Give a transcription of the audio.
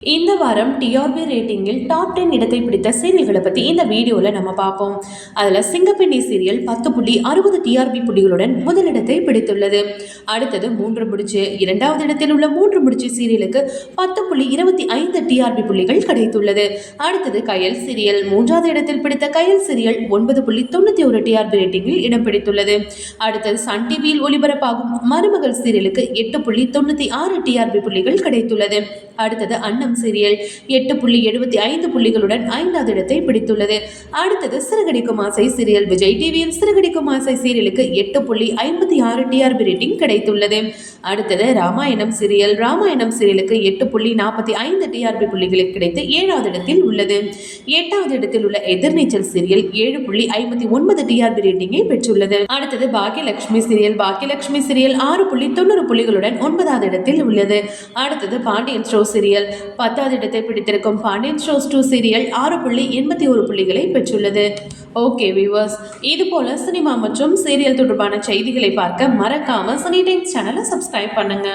இந்த வாரம் TRP ரேட்டிங்கில் top 10 இடத்தை பிடித்த சீரியல்களை பற்றி இந்த வீடியோவில் நம்ம பார்ப்போம். அதில் சிங்கப்பெண்ணி சீரியல் 10.60 டிஆர்பி புள்ளிகளுடன் முதலிடத்தை பிடித்துள்ளது. அடுத்தது 3 முடிச்சு. இரண்டாவது இடத்தில் உள்ள 3 முடிச்சு சீரியலுக்கு 10.25 டிஆர்பி புள்ளிகள் கிடைத்துள்ளது. அடுத்தது கயல் சீரியல். மூன்றாவது இடத்தில் பிடித்த கயல் சீரியல் 9.91 டிஆர்பி ரேட்டிங்கில் இடம் பிடித்துள்ளது. அடுத்தது சன் டிவியில் ஒளிபரப்பாகும் மருமகள் சீரியலுக்கு 8.96 டிஆர்பி புள்ளிகள் கிடைத்துள்ளது. அடுத்தது அன்னம் சீரியல் 8.75 புள்ளிகளுடன் 5வது இடத்தை பிடித்துள்ளது. அடுத்தது சிறகடிக்கும் ஆசை சீரியல். விஜய் டிவியில் சிறகடிக்கும் ஆசை சீரியலுக்கு 8.56 டிஆர்பி ரேட்டிங் கிடைத்துள்ளது. அடுத்தது ராமாயணம் சீரியல். ராமாயணம் சீரியலுக்கு 8.45 டிஆர்பி புள்ளிகளை கிடைத்து 7வது இடத்தில் உள்ளது. 8வது இடத்தில் உள்ள எதிர்நீச்சல் சீரியல் 7.59 டிஆர்பி ரேட்டிங்கை பெற்றுள்ளது. அடுத்தது பாக்கியலட்சுமி சீரியல். பாக்கியலட்சுமி சீரியல் 6.90 புள்ளிகளுடன் 9வது இடத்தில் உள்ளது. அடுத்தது பாண்டியன் ஸ்டோர் சீரியல். 10வது இடத்தை பிடித்திருக்கும் பாண்டியன் ஸ்டோர்ஸ் 2 சீரியல் 6.81 புள்ளிகளை பெற்றுள்ளது. ஓகே வியூவர்ஸ், இது போல சினிமா மற்றும் சீரியல் தொடர்பான செய்திகளை பார்க்க மறக்காம சனி டைம்ஸ் சேனலை சப்ஸ்கிரைப் பண்ணுங்க.